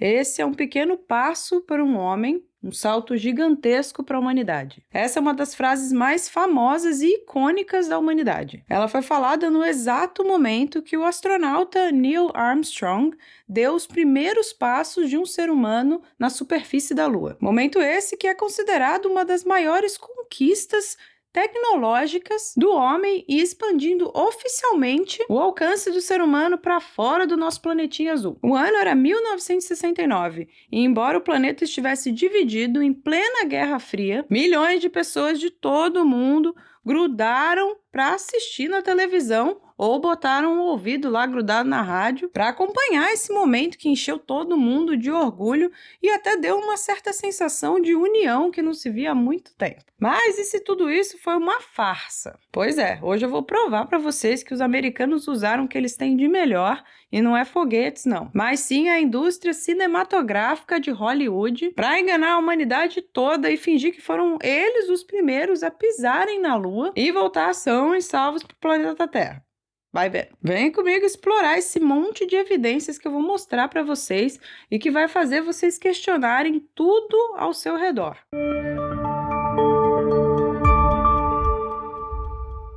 Esse é um pequeno passo para um homem, um salto gigantesco para a humanidade. Essa é uma das frases mais famosas e icônicas da humanidade. Ela foi falada no exato momento que o astronauta Neil Armstrong deu os primeiros passos de um ser humano na superfície da Lua. Momento esse que é considerado uma das maiores conquistas tecnológicas do homem e expandindo oficialmente o alcance do ser humano para fora do nosso planetinha azul. O ano era 1969 e, embora o planeta estivesse dividido em plena Guerra Fria, milhões de pessoas de todo o mundo grudaram para assistir na televisão ou botaram o ouvido lá grudado na rádio para acompanhar esse momento que encheu todo mundo de orgulho e até deu uma certa sensação de união que não se via há muito tempo. Mas e se tudo isso foi uma farsa? Pois é, hoje eu vou provar para vocês que os americanos usaram o que eles têm de melhor e não é foguetes não, mas sim a indústria cinematográfica de Hollywood para enganar a humanidade toda e fingir que foram eles os primeiros a pisarem na Lua e voltar sãos e salvos para o planeta Terra. Vai ver. Vem comigo explorar esse monte de evidências que eu vou mostrar para vocês e que vai fazer vocês questionarem tudo ao seu redor.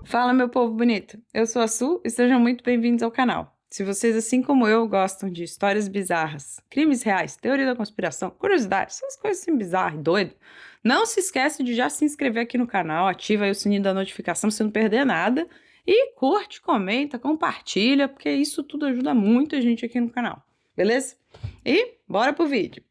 Fala, meu povo bonito! Eu sou a Su e sejam muito bem-vindos ao canal. Se vocês, assim como eu, gostam de histórias bizarras, crimes reais, teoria da conspiração, curiosidades, essas coisas assim bizarras e doidas, não se esquece de já se inscrever aqui no canal, ativa aí o sininho da notificação pra você não perder nada. E curte, comenta, compartilha, porque isso tudo ajuda muito a gente aqui no canal, beleza? E bora pro vídeo!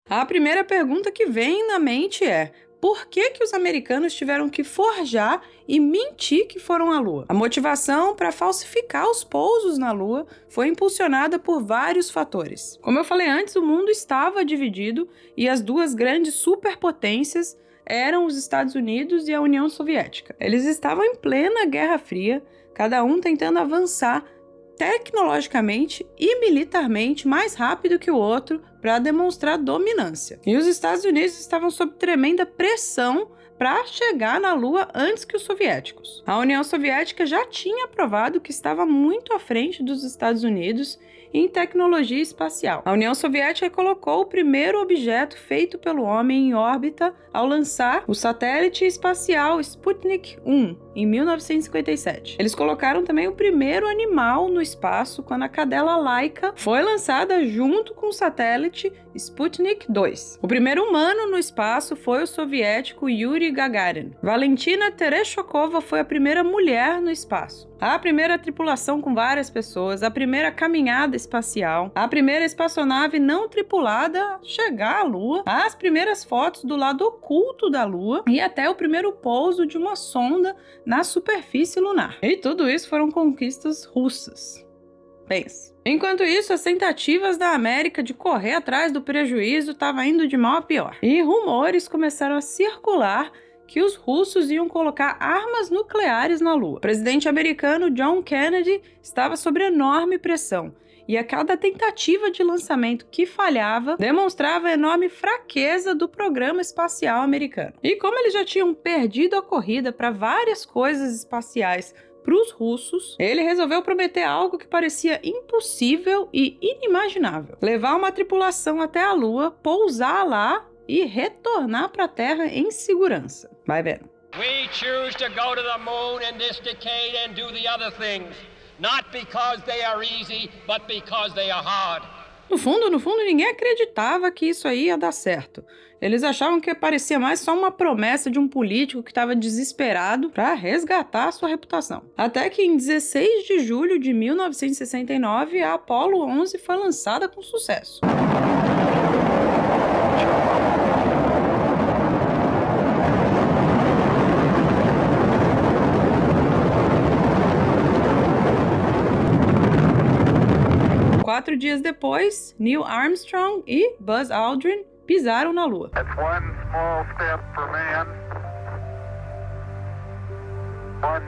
A primeira pergunta que vem na mente é: por que os americanos tiveram que forjar e mentir que foram à Lua? A motivação para falsificar os pousos na Lua foi impulsionada por vários fatores. Como eu falei antes, o mundo estava dividido e as duas grandes superpotências eram os Estados Unidos e a União Soviética. Eles estavam em plena Guerra Fria, cada um tentando avançar tecnologicamente e militarmente mais rápido que o outro para demonstrar dominância. E os Estados Unidos estavam sob tremenda pressão para chegar na Lua antes que os soviéticos. A União Soviética já tinha provado que estava muito à frente dos Estados Unidos em tecnologia espacial. A União Soviética colocou o primeiro objeto feito pelo homem em órbita ao lançar o satélite espacial Sputnik 1 em 1957. Eles colocaram também o primeiro animal no espaço quando a cadela Laika foi lançada junto com o satélite Sputnik 2. O primeiro humano no espaço foi o soviético Yuri Gagarin. Valentina Tereshkova foi a primeira mulher no espaço. A primeira tripulação com várias pessoas, a primeira caminhada espacial, a primeira espaçonave não tripulada a chegar à Lua, as primeiras fotos do lado oculto da Lua e até o primeiro pouso de uma sonda na superfície lunar. E tudo isso foram conquistas russas. Pense. Enquanto isso, as tentativas da América de correr atrás do prejuízo estavam indo de mal a pior. E rumores começaram a circular que os russos iam colocar armas nucleares na Lua. O presidente americano John Kennedy estava sob enorme pressão, e a cada tentativa de lançamento que falhava demonstrava a enorme fraqueza do programa espacial americano. E como eles já tinham perdido a corrida para várias coisas espaciais para os russos, ele resolveu prometer algo que parecia impossível e inimaginável: levar uma tripulação até a Lua, pousar lá e retornar para a Terra em segurança. Vai vendo. We choose to go to the moon in this decade and do the other things, not because they are easy, but because they are hard. No fundo, ninguém acreditava que isso aí ia dar certo. Eles achavam que parecia mais só uma promessa de um político que estava desesperado para resgatar a sua reputação. Até que em 16 de julho de 1969, a Apollo 11 foi lançada com sucesso. Quatro dias depois, Neil Armstrong e Buzz Aldrin pisaram na Lua. That's one small step for man, one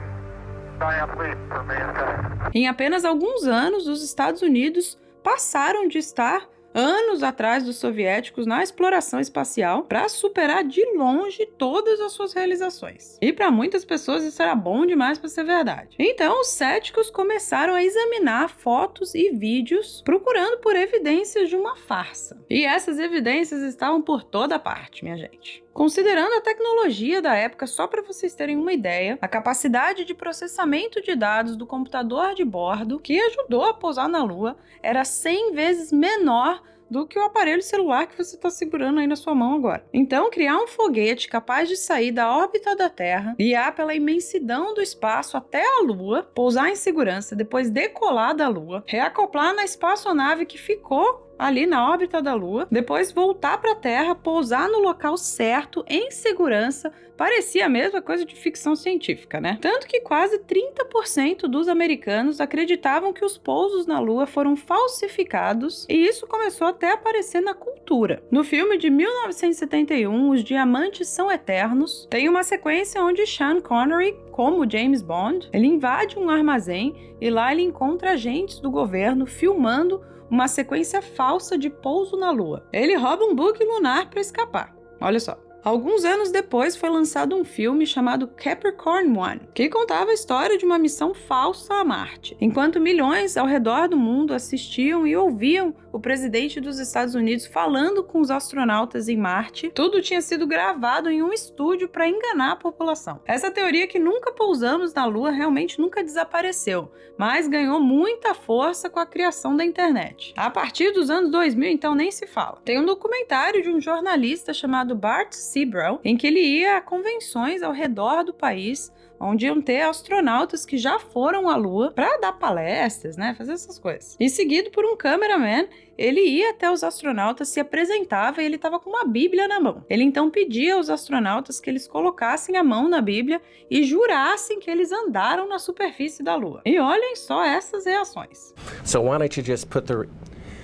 giant leap for mankind. Em apenas alguns anos, os Estados Unidos passaram de estar anos atrás dos soviéticos na exploração espacial para superar de longe todas as suas realizações. E para muitas pessoas isso era bom demais para ser verdade. Então os céticos começaram a examinar fotos e vídeos procurando por evidências de uma farsa. E essas evidências estavam por toda parte, minha gente. Considerando a tecnologia da época, só para vocês terem uma ideia, a capacidade de processamento de dados do computador de bordo que ajudou a pousar na Lua era 100 vezes menor do que o aparelho celular que você está segurando aí na sua mão agora. Então, criar um foguete capaz de sair da órbita da Terra, guiar pela imensidão do espaço até a Lua, pousar em segurança, depois decolar da Lua, reacoplar na espaçonave que ficou ali na órbita da Lua, depois voltar para a Terra, pousar no local certo, em segurança, parecia a mesma coisa de ficção científica, né? Tanto que quase 30% dos americanos acreditavam que os pousos na Lua foram falsificados, e isso começou até a aparecer na cultura. No filme de 1971, Os Diamantes São Eternos, tem uma sequência onde Sean Connery, como James Bond, ele invade um armazém e lá ele encontra agentes do governo filmando uma sequência falsa de pouso na Lua. Ele rouba um buque lunar para escapar. Olha só. Alguns anos depois foi lançado um filme chamado Capricorn One, que contava a história de uma missão falsa a Marte. Enquanto milhões ao redor do mundo assistiam e ouviam o presidente dos Estados Unidos falando com os astronautas em Marte, tudo tinha sido gravado em um estúdio para enganar a população. Essa teoria que nunca pousamos na Lua realmente nunca desapareceu, mas ganhou muita força com a criação da internet. A partir dos anos 2000, então, nem se fala. Tem um documentário de um jornalista chamado Bart Sibrel, em que ele ia a convenções ao redor do país, onde iam ter astronautas que já foram à Lua para dar palestras, né, fazer essas coisas. E seguido por um cameraman, ele ia até os astronautas, se apresentava e ele estava com uma Bíblia na mão. Ele então pedia aos astronautas que eles colocassem a mão na Bíblia e jurassem que eles andaram na superfície da Lua. E olhem só essas reações. So why don't you just put the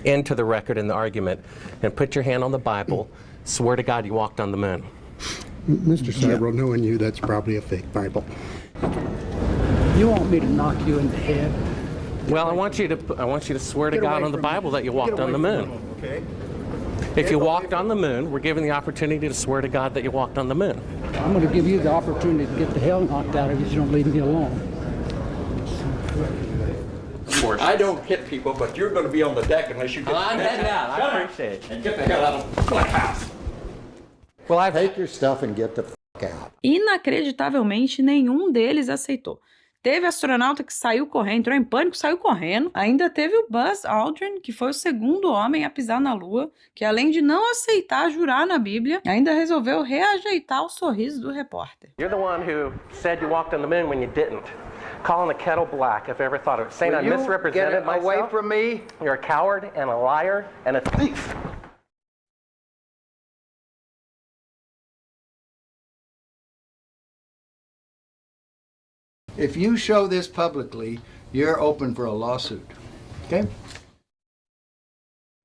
end to the record in the argument and put your hand on the Bible, swear to God you walked on the moon. Mr. Sibrel, knowing you, that's probably a fake Bible. You want me to knock you in the head? Well, I want you to swear to God on the Bible that you walked on the moon. Okay? If you walked on the moon, we're given the opportunity to swear to God that you walked on the moon. I'm going to give you the opportunity to get the hell knocked out of you if you don't leave me alone. I don't hit people, but you're going to be on the deck unless you get I'm heading out. I appreciate it. and get the hell out of my house. Well, I've Take your stuff and get the fuck out. Inacreditavelmente, nenhum deles aceitou. Teve astronauta que saiu correndo, entrou em pânico, saiu correndo. Ainda teve o Buzz Aldrin, que foi o segundo homem a pisar na Lua, que além de não aceitar jurar na Bíblia, ainda resolveu reajeitar o sorriso do repórter. You're the one who said you walked on the moon when you didn't. Calling the kettle black if I ever thought of it. Saying I misrepresented myself. away from me? You're a coward and a liar and a thief. If you show this publicly, you're open for a lawsuit. Okay?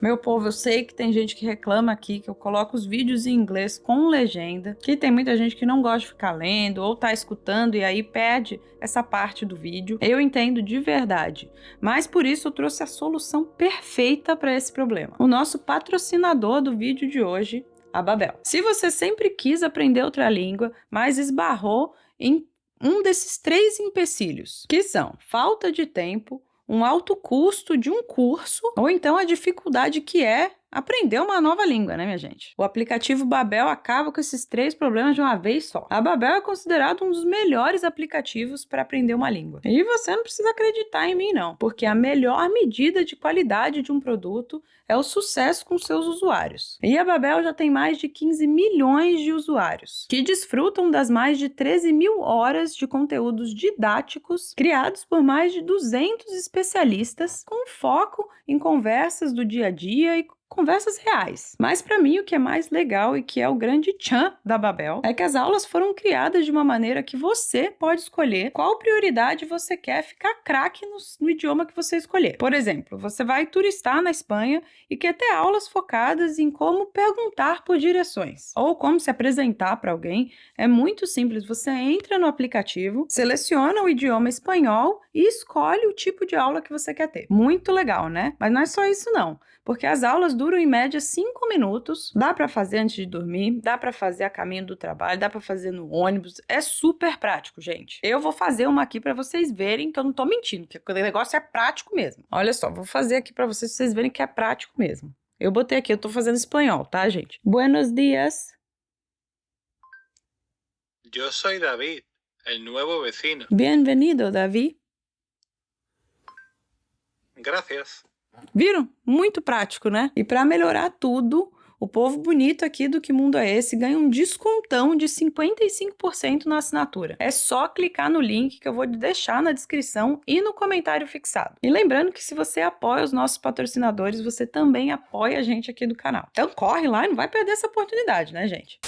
Meu povo, eu sei que tem gente que reclama aqui que eu coloco os vídeos em inglês com legenda, que tem muita gente que não gosta de ficar lendo ou tá escutando e aí perde essa parte do vídeo. Eu entendo de verdade, mas por isso eu trouxe a solução perfeita para esse problema. O nosso patrocinador do vídeo de hoje, a Babel. Se você sempre quis aprender outra língua, mas esbarrou em um desses 3 empecilhos, que são falta de tempo, um alto custo de um curso, ou então a dificuldade que é aprender uma nova língua, né, minha gente? O aplicativo Babel acaba com esses 3 problemas de uma vez só. A Babel é considerado um dos melhores aplicativos para aprender uma língua. E você não precisa acreditar em mim, não, porque a melhor medida de qualidade de um produto é o sucesso com seus usuários. E a Babel já tem mais de 15 milhões de usuários, que desfrutam das mais de 13 mil horas de conteúdos didáticos criados por mais de 200 especialistas, com foco em conversas do dia a dia e conversas reais. Mas para mim o que é mais legal e que é o grande tchan da Babel é que as aulas foram criadas de uma maneira que você pode escolher qual prioridade você quer ficar craque no idioma que você escolher. Por exemplo, você vai turistar na Espanha e quer ter aulas focadas em como perguntar por direções ou como se apresentar para alguém. É muito simples, você entra no aplicativo, seleciona o idioma espanhol e escolhe o tipo de aula que você quer ter. Muito legal, né? Mas não é só isso não, porque as aulas duram em média 5 minutos. Dá pra fazer antes de dormir, dá pra fazer a caminho do trabalho, dá pra fazer no ônibus. É super prático, gente. Eu vou fazer uma aqui pra vocês verem que eu não tô mentindo, que o negócio é prático mesmo. Olha só, vou fazer aqui pra vocês verem que é prático mesmo. Eu botei aqui, eu tô fazendo espanhol, tá, gente? Buenos dias. Yo soy David, el nuevo vecino. Bienvenido, David. Gracias. Viram? Muito prático, né? E para melhorar tudo, o povo bonito aqui do Que Mundo é Esse ganha um descontão de 55% na assinatura. É só clicar no link que eu vou deixar na descrição e no comentário fixado. E lembrando que se você apoia os nossos patrocinadores, você também apoia a gente aqui do canal. Então corre lá e não vai perder essa oportunidade, né, gente?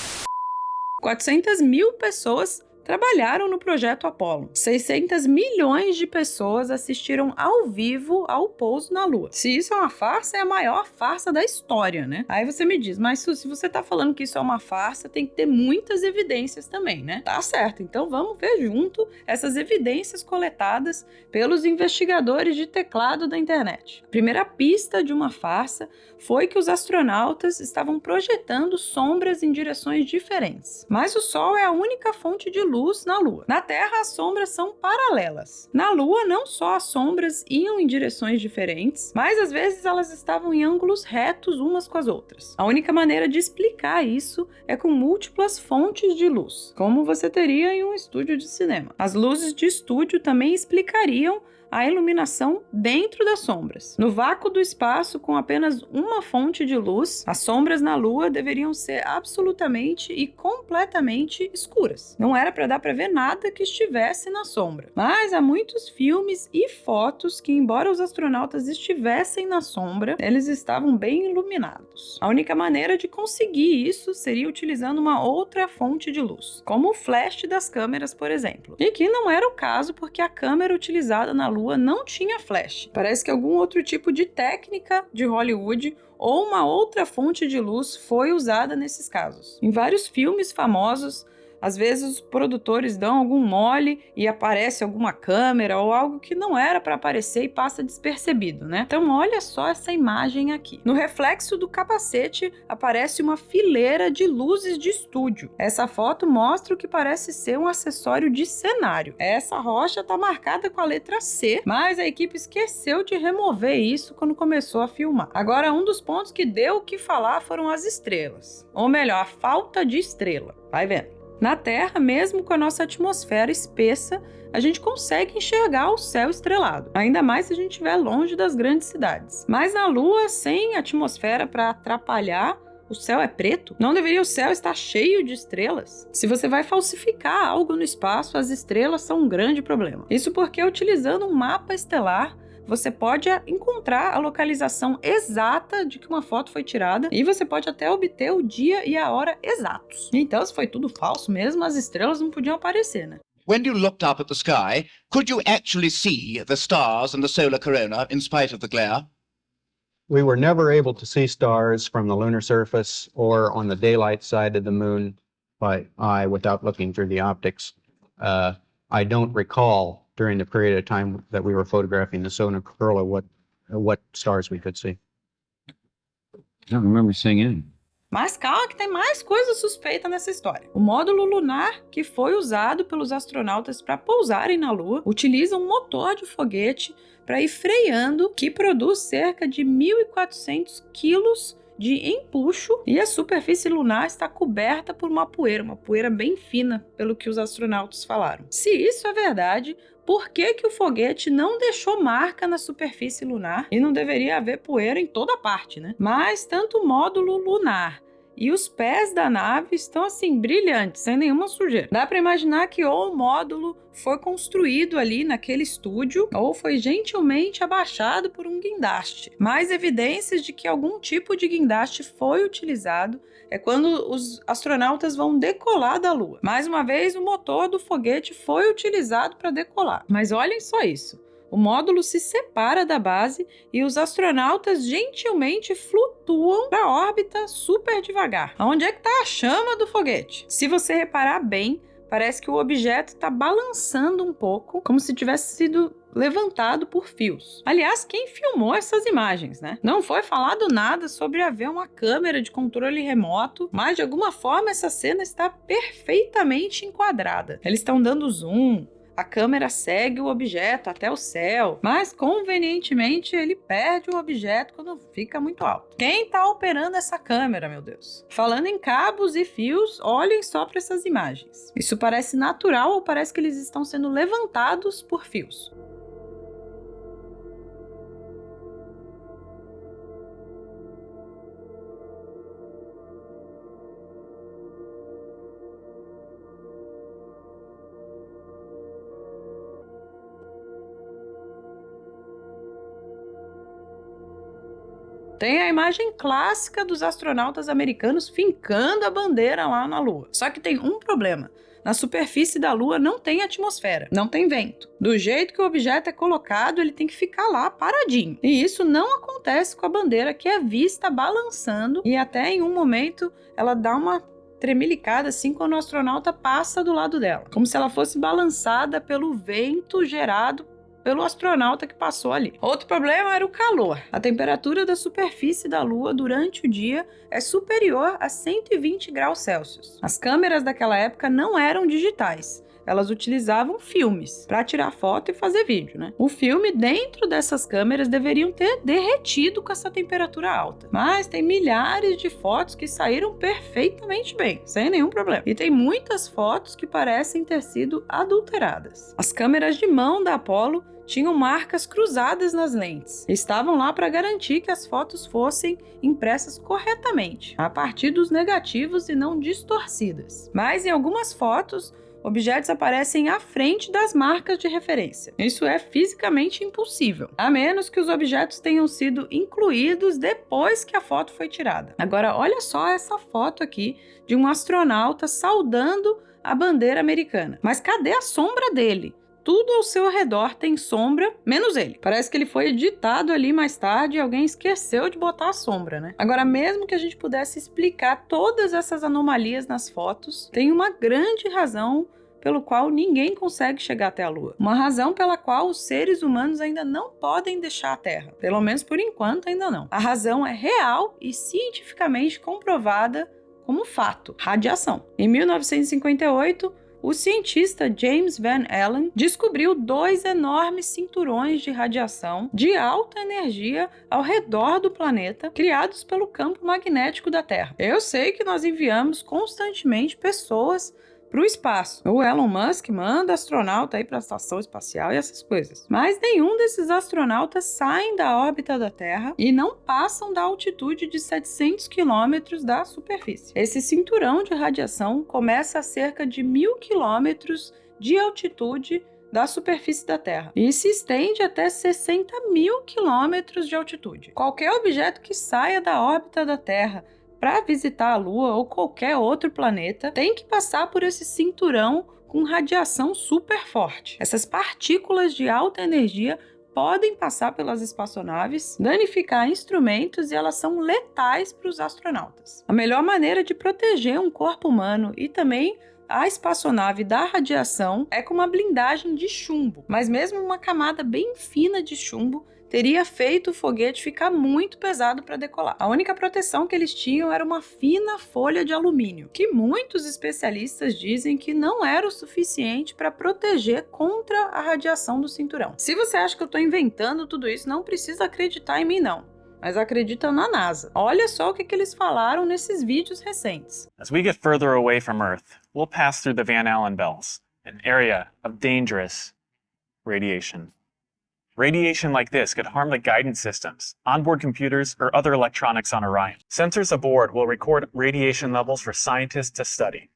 400 mil pessoas trabalharam no projeto Apollo. 600 milhões de pessoas assistiram ao vivo ao pouso na Lua. Se isso é uma farsa, é a maior farsa da história, né? Aí você me diz, mas se você tá falando que isso é uma farsa, tem que ter muitas evidências também, né? Tá certo, então vamos ver junto essas evidências coletadas pelos investigadores de teclado da internet. A primeira pista de uma farsa foi que os astronautas estavam projetando sombras em direções diferentes. Mas o Sol é a única fonte de luz na Lua. Na Terra, as sombras são paralelas. Na Lua, não só as sombras iam em direções diferentes, mas às vezes elas estavam em ângulos retos umas com as outras. A única maneira de explicar isso é com múltiplas fontes de luz, como você teria em um estúdio de cinema. As luzes de estúdio também explicariam a iluminação dentro das sombras. No vácuo do espaço, com apenas uma fonte de luz, as sombras na Lua deveriam ser absolutamente e completamente escuras. Não era para dar para ver nada que estivesse na sombra. Mas há muitos filmes e fotos que, embora os astronautas estivessem na sombra, eles estavam bem iluminados. A única maneira de conseguir isso seria utilizando uma outra fonte de luz, como o flash das câmeras, por exemplo. E que não era o caso porque a câmera utilizada na Lua não tinha flash. Parece que algum outro tipo de técnica de Hollywood ou uma outra fonte de luz foi usada nesses casos. Em vários filmes famosos, às vezes os produtores dão algum mole e aparece alguma câmera ou algo que não era para aparecer e passa despercebido, né? Então olha só essa imagem aqui. No reflexo do capacete aparece uma fileira de luzes de estúdio. Essa foto mostra o que parece ser um acessório de cenário. Essa rocha está marcada com a letra C, mas a equipe esqueceu de remover isso quando começou a filmar. Agora, um dos pontos que deu o que falar foram as estrelas. Ou melhor, a falta de estrela. Vai vendo. Na Terra, mesmo com a nossa atmosfera espessa, a gente consegue enxergar o céu estrelado, ainda mais se a gente estiver longe das grandes cidades. Mas na Lua, sem atmosfera para atrapalhar, o céu é preto? Não deveria o céu estar cheio de estrelas? Se você vai falsificar algo no espaço, as estrelas são um grande problema. Isso porque, utilizando um mapa estelar, você pode encontrar a localização exata de que uma foto foi tirada e você pode até obter o dia e a hora exatos. Então, se foi tudo falso mesmo, as estrelas não podiam aparecer, né? When you looked up at the sky, could you actually see the stars and the solar corona in spite of the glare? We were never able to see stars from the lunar surface or on the daylight side of the moon by eye without looking through the optics. I don't recall during the period of time that we were photographing the solar corona what stars we could see. I don't remember seeing any. Mas calma que tem mais coisa suspeita nessa história. O módulo lunar que foi usado pelos astronautas para pousarem na Lua utiliza um motor de foguete para ir freando, que produz cerca de 1.400 quilos de empuxo, e a superfície lunar está coberta por uma poeira bem fina, pelo que os astronautas falaram. Se isso é verdade, por que o foguete não deixou marca na superfície lunar? E não deveria haver poeira em toda parte, né? Mas tanto o módulo lunar e os pés da nave estão assim brilhantes, sem nenhuma sujeira. Dá para imaginar que ou o módulo foi construído ali naquele estúdio ou foi gentilmente abaixado por um guindaste. Mais evidências de que algum tipo de guindaste foi utilizado é quando os astronautas vão decolar da Lua. Mais uma vez, o motor do foguete foi utilizado para decolar. Mas olhem só isso. O módulo se separa da base e os astronautas gentilmente flutuam para a órbita super devagar. Onde é que está a chama do foguete? Se você reparar bem, parece que o objeto está balançando um pouco, como se tivesse sido levantado por fios. Aliás, quem filmou essas imagens, né? Não foi falado nada sobre haver uma câmera de controle remoto, mas de alguma forma essa cena está perfeitamente enquadrada. Eles estão dando zoom, a câmera segue o objeto até o céu, mas convenientemente ele perde o objeto quando fica muito alto. Quem está operando essa câmera, meu Deus? Falando em cabos e fios, olhem só para essas imagens. Isso parece natural ou parece que eles estão sendo levantados por fios? Tem a imagem clássica dos astronautas americanos fincando a bandeira lá na Lua. Só que tem um problema. Na superfície da Lua não tem atmosfera, não tem vento. Do jeito que o objeto é colocado, ele tem que ficar lá paradinho. E isso não acontece com a bandeira, que é vista balançando e até em um momento ela dá uma tremelicada assim quando o astronauta passa do lado dela. Como se ela fosse balançada pelo vento gerado pelo astronauta que passou ali. Outro problema era o calor. A temperatura da superfície da Lua durante o dia é superior a 120 graus Celsius. As câmeras daquela época não eram digitais. Elas utilizavam filmes para tirar foto e fazer vídeo, né? O filme dentro dessas câmeras deveriam ter derretido com essa temperatura alta. Mas tem milhares de fotos que saíram perfeitamente bem, sem nenhum problema. E tem muitas fotos que parecem ter sido adulteradas. As câmeras de mão da Apollo tinham marcas cruzadas nas lentes. Estavam lá para garantir que as fotos fossem impressas corretamente, a partir dos negativos e não distorcidas. Mas em algumas fotos, objetos aparecem à frente das marcas de referência. Isso é fisicamente impossível, a menos que os objetos tenham sido incluídos depois que a foto foi tirada. Agora, olha só essa foto aqui de um astronauta saudando a bandeira americana. Mas cadê a sombra dele? Tudo ao seu redor tem sombra, menos ele. Parece que ele foi editado ali mais tarde e alguém esqueceu de botar a sombra, né? Agora, mesmo que a gente pudesse explicar todas essas anomalias nas fotos, tem uma grande razão pelo qual ninguém consegue chegar até a Lua. Uma razão pela qual os seres humanos ainda não podem deixar a Terra. Pelo menos por enquanto ainda não. A razão é real e cientificamente comprovada como fato: radiação. Em 1958, o cientista James Van Allen descobriu 2 enormes cinturões de radiação de alta energia ao redor do planeta, criados pelo campo magnético da Terra. Eu sei que nós enviamos constantemente pessoas para o espaço. O Elon Musk manda astronauta aí para a estação espacial e essas coisas. Mas nenhum desses astronautas saem da órbita da Terra e não passam da altitude de 700 quilômetros da superfície. Esse cinturão de radiação começa a cerca de 1.000 quilômetros de altitude da superfície da Terra e se estende até 60.000 quilômetros de altitude. Qualquer objeto que saia da órbita da Terra para visitar a Lua ou qualquer outro planeta, tem que passar por esse cinturão com radiação super forte. Essas partículas de alta energia podem passar pelas espaçonaves, danificar instrumentos e elas são letais para os astronautas. A melhor maneira de proteger um corpo humano e também a espaçonave da radiação é com uma blindagem de chumbo, mas mesmo uma camada bem fina de chumbo teria feito o foguete ficar muito pesado para decolar. A única proteção que eles tinham era uma fina folha de alumínio, que muitos especialistas dizem que não era o suficiente para proteger contra a radiação do cinturão. Se você acha que eu estou inventando tudo isso, não precisa acreditar em mim não, mas acredita na NASA. Olha só o que eles falaram nesses vídeos recentes. As we get further away from Earth, we'll pass through the Van Allen belts, an area of dangerous radiation. Radiation like this could harm the guidance systems, onboard computers, or other electronics on Orion. Sensors aboard will record radiation levels for scientists to study.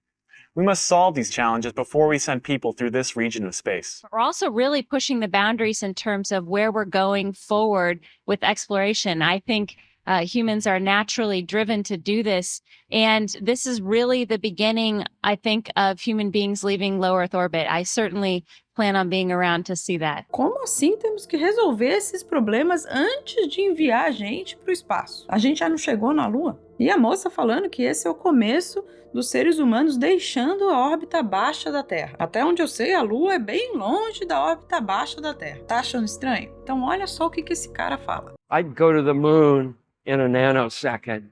We must solve these challenges before we send people through this region of space. We're also really pushing the boundaries in terms of where we're going forward with exploration. I think humans are naturally driven to do this. And this is really the beginning, I think, of human beings leaving low Earth orbit. I certainly plan on being around to see that. Como assim temos que resolver esses problemas antes de enviar a gente para o espaço? A gente já não chegou na Lua? E a moça falando que esse é o começo dos seres humanos deixando a órbita baixa da Terra. Até onde eu sei, a Lua é bem longe da órbita baixa da Terra. Tá achando estranho? Então olha só o que esse cara fala. I'd go to the moon in a nanosecond.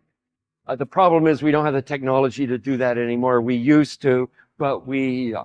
The problem is we don't have the technology to do that anymore. We used to, but we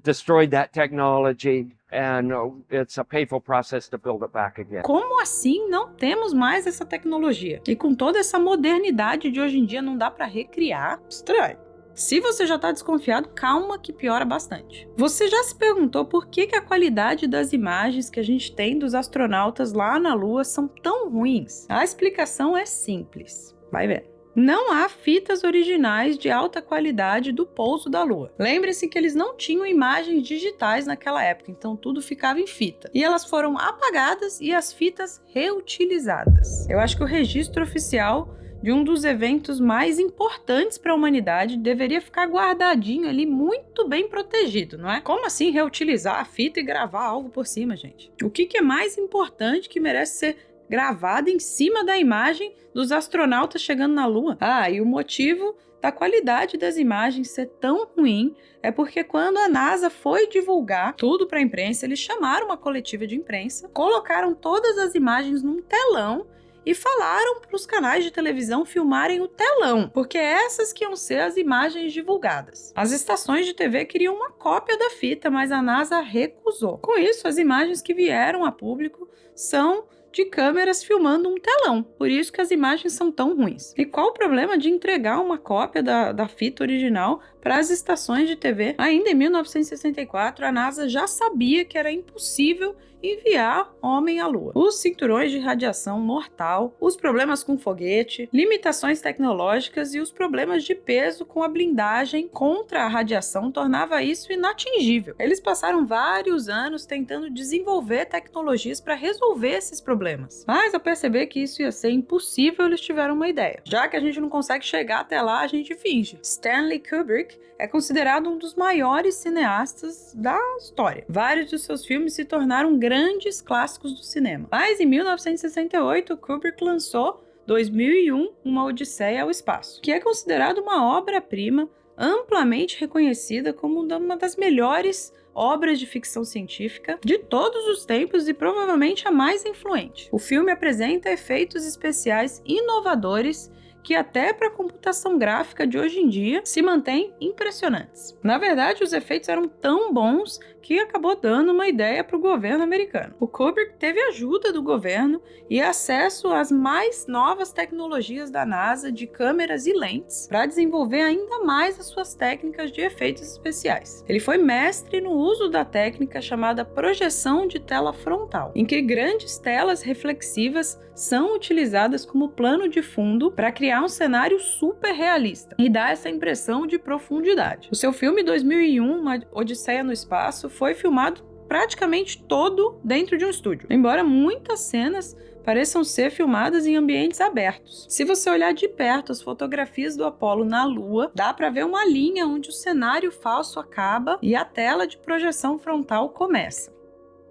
destroyed that technology and it's a painful process to build it back again. Como assim não temos mais essa tecnologia? E com toda essa modernidade de hoje em dia não dá para recriar? Estranho. Se você já está desconfiado, calma que piora bastante. Você já se perguntou por que a qualidade das imagens que a gente tem dos astronautas lá na Lua são tão ruins? A explicação é simples. Vai ver. Não há fitas originais de alta qualidade do pouso da Lua. Lembre-se que eles não tinham imagens digitais naquela época, então tudo ficava em fita. E elas foram apagadas e as fitas reutilizadas. Eu acho que o registro oficial de um dos eventos mais importantes para a humanidade deveria ficar guardadinho ali, muito bem protegido, não é? Como assim reutilizar a fita e gravar algo por cima, gente? O que é mais importante que merece ser gravado em cima da imagem dos astronautas chegando na Lua? Ah, e o motivo da qualidade das imagens ser tão ruim é porque quando a NASA foi divulgar tudo para a imprensa, eles chamaram uma coletiva de imprensa, colocaram todas as imagens num telão e falaram para os canais de televisão filmarem o telão, porque essas que iam ser as imagens divulgadas. As estações de TV queriam uma cópia da fita, mas a NASA recusou. Com isso, as imagens que vieram a público são de câmeras filmando um telão, por isso que as imagens são tão ruins. E qual o problema de entregar uma cópia da fita original para as estações de TV? Ainda em 1964, a NASA já sabia que era impossível enviar homem à Lua. Os cinturões de radiação mortal, os problemas com foguete, limitações tecnológicas e os problemas de peso com a blindagem contra a radiação tornava isso inatingível. Eles passaram vários anos tentando desenvolver tecnologias para resolver esses problemas. Mas ao perceber que isso ia ser impossível, eles tiveram uma ideia. Já que a gente não consegue chegar até lá, a gente finge. Stanley Kubrick é considerado um dos maiores cineastas da história. Vários de seus filmes se tornaram grandes clássicos do cinema. Mas em 1968, Kubrick lançou 2001, Uma Odisseia ao Espaço, que é considerado uma obra-prima amplamente reconhecida como uma das melhores obras de ficção científica de todos os tempos e provavelmente a mais influente. O filme apresenta efeitos especiais inovadores que até para a computação gráfica de hoje em dia se mantêm impressionantes. Na verdade, os efeitos eram tão bons que acabou dando uma ideia para o governo americano. O Kubrick teve ajuda do governo e acesso às mais novas tecnologias da NASA de câmeras e lentes para desenvolver ainda mais as suas técnicas de efeitos especiais. Ele foi mestre no uso da técnica chamada projeção de tela frontal, em que grandes telas reflexivas são utilizadas como plano de fundo para criar um cenário super realista e dar essa impressão de profundidade. O seu filme 2001, Uma Odisseia no Espaço, foi filmado praticamente todo dentro de um estúdio, embora muitas cenas pareçam ser filmadas em ambientes abertos. Se você olhar de perto as fotografias do Apollo na Lua, dá para ver uma linha onde o cenário falso acaba e a tela de projeção frontal começa.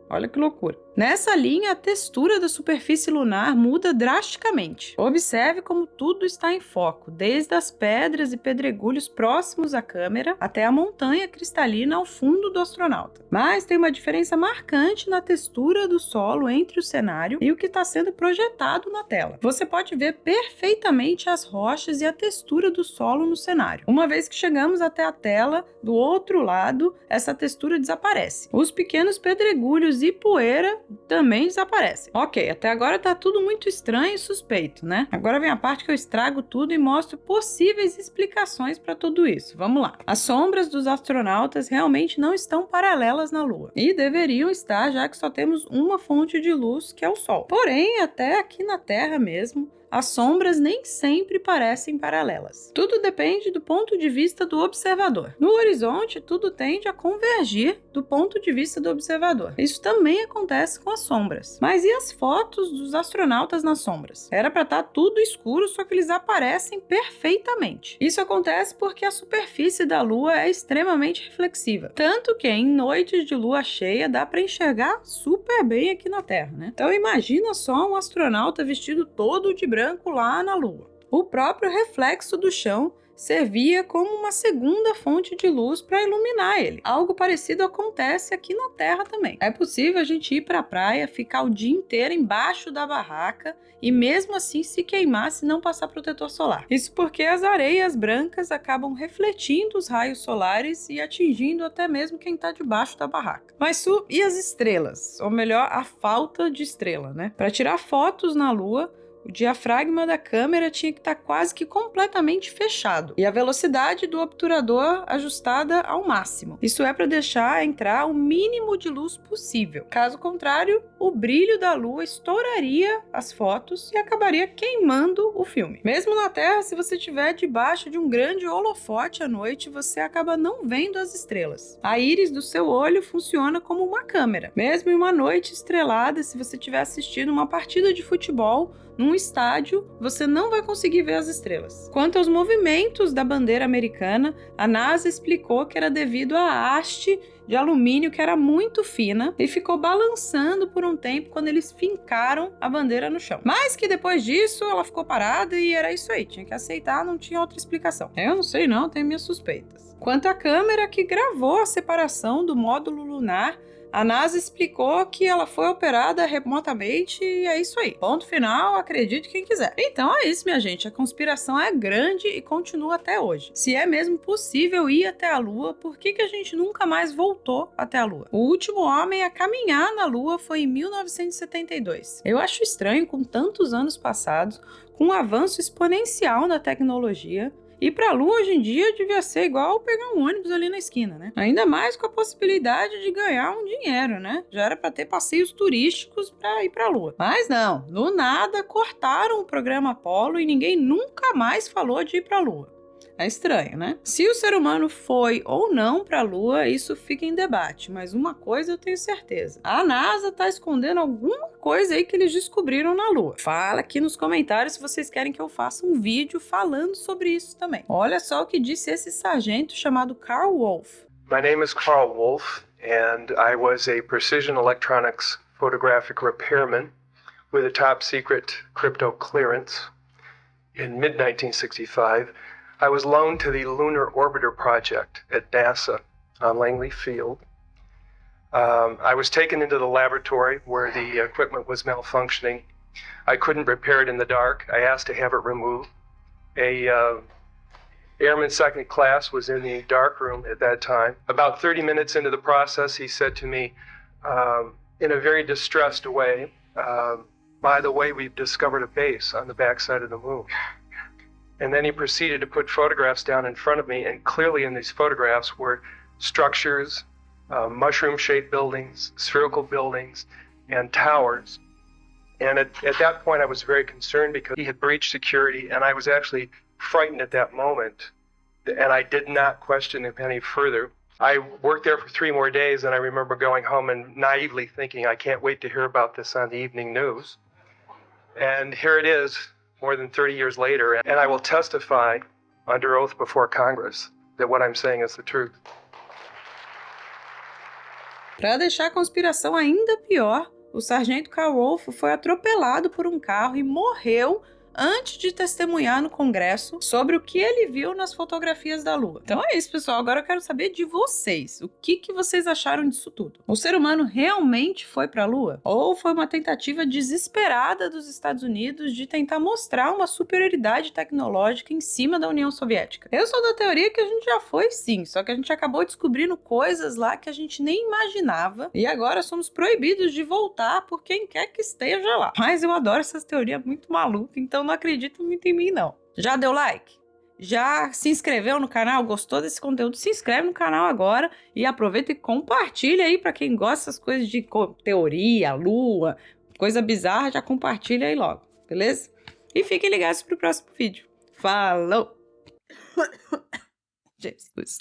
Olha que loucura. Nessa linha, a textura da superfície lunar muda drasticamente. Observe como tudo está em foco, desde as pedras e pedregulhos próximos à câmera até a montanha cristalina ao fundo do astronauta. Mas tem uma diferença marcante na textura do solo entre o cenário e o que está sendo projetado na tela. Você pode ver perfeitamente as rochas e a textura do solo no cenário. Uma vez que chegamos até a tela, do outro lado, essa textura desaparece. Os pequenos pedregulhos e poeira também desaparecem. Ok, até agora tá tudo muito estranho e suspeito, né? Agora vem a parte que eu estrago tudo e mostro possíveis explicações para tudo isso. Vamos lá. As sombras dos astronautas realmente não estão paralelas na Lua. E deveriam estar, já que só temos uma fonte de luz, que é o Sol. Porém, até aqui na Terra mesmo, as sombras nem sempre parecem paralelas. Tudo depende do ponto de vista do observador. No horizonte, tudo tende a convergir do ponto de vista do observador. Isso também acontece com as sombras. Mas e as fotos dos astronautas nas sombras? Era para estar tudo escuro, só que eles aparecem perfeitamente. Isso acontece porque a superfície da Lua é extremamente reflexiva. Tanto que em noites de lua cheia dá para enxergar super bem aqui na Terra, né? Então imagina só um astronauta vestido todo de branco lá na Lua. O próprio reflexo do chão servia como uma segunda fonte de luz para iluminar ele. Algo parecido acontece aqui na Terra também. É possível a gente ir para a praia, ficar o dia inteiro embaixo da barraca e mesmo assim se queimar se não passar protetor solar. Isso porque as areias brancas acabam refletindo os raios solares e atingindo até mesmo quem está debaixo da barraca. Mas e as estrelas? Ou melhor, a falta de estrela, né? Para tirar fotos na Lua, o diafragma da câmera tinha que estar quase que completamente fechado e a velocidade do obturador ajustada ao máximo. Isso é para deixar entrar o mínimo de luz possível. Caso contrário, o brilho da Lua estouraria as fotos e acabaria queimando o filme. Mesmo na Terra, se você estiver debaixo de um grande holofote à noite, você acaba não vendo as estrelas. A íris do seu olho funciona como uma câmera. Mesmo em uma noite estrelada, se você estiver assistindo uma partida de futebol num estádio, você não vai conseguir ver as estrelas. Quanto aos movimentos da bandeira americana, a NASA explicou que era devido à haste de alumínio que era muito fina e ficou balançando por um tempo quando eles fincaram a bandeira no chão. Mas que depois disso ela ficou parada e era isso aí, tinha que aceitar, não tinha outra explicação. Eu não sei não, tenho minhas suspeitas. Quanto à câmera que gravou a separação do módulo lunar, a NASA explicou que ela foi operada remotamente e é isso aí. Ponto final, acredite quem quiser. Então é isso, minha gente. A conspiração é grande e continua até hoje. Se é mesmo possível ir até a Lua, por que a gente nunca mais voltou até a Lua? O último homem a caminhar na Lua foi em 1972. Eu acho estranho, com tantos anos passados, com um avanço exponencial na tecnologia, ir pra Lua hoje em dia devia ser igual pegar um ônibus ali na esquina, né? Ainda mais com a possibilidade de ganhar um dinheiro, né? Já era pra ter passeios turísticos pra ir pra Lua. Mas não, do nada cortaram o programa Apollo e ninguém nunca mais falou de ir pra Lua. É estranho, né? Se o ser humano foi ou não para a Lua, isso fica em debate, mas uma coisa eu tenho certeza. A NASA tá escondendo alguma coisa aí que eles descobriram na Lua. Fala aqui nos comentários se vocês querem que eu faça um vídeo falando sobre isso também. Olha só o que disse esse sargento chamado Carl Wolf. My name is Carl Wolf and I was a precision electronics photographic repairman with a top secret crypto clearance. In mid-1965, I was loaned to the Lunar Orbiter Project at NASA on Langley Field. I was taken into the laboratory where the equipment was malfunctioning. I couldn't repair it in the dark. I asked to have it removed. A airman second class was in the dark room at that time. About 30 minutes into the process, he said to me, in a very distressed way, by the way, we've discovered a base on the backside of the moon. And then he proceeded to put photographs down in front of me, and clearly in these photographs were structures, mushroom-shaped buildings, spherical buildings, and towers. And at that point I was very concerned because he had breached security, and I was actually frightened at that moment. And I did not question him any further. I worked there for 3 more days, and I remember going home and naively thinking, I can't wait to hear about this on the evening news. And here it is, more than 30 years later, and I will testify under oath before Congress that what I'm saying is the truth. Para deixar a conspiração ainda pior, o sargento Carl Wolf foi atropelado por um carro e morreu antes de testemunhar no Congresso sobre o que ele viu nas fotografias da Lua. Então é isso, pessoal. Agora eu quero saber de vocês. O que vocês acharam disso tudo? O ser humano realmente foi para a Lua? Ou foi uma tentativa desesperada dos Estados Unidos de tentar mostrar uma superioridade tecnológica em cima da União Soviética? Eu sou da teoria que a gente já foi sim, só que a gente acabou descobrindo coisas lá que a gente nem imaginava e agora somos proibidos de voltar por quem quer que esteja lá. Mas eu adoro essas teorias muito malucas, então não acredito muito em mim, não. Já deu like? Já se inscreveu no canal? Gostou desse conteúdo? Se inscreve no canal agora e aproveita e compartilha aí para quem gosta dessas coisas de teoria, lua, coisa bizarra, já compartilha aí logo, beleza? E fiquem ligados pro próximo vídeo. Falou! Jesus.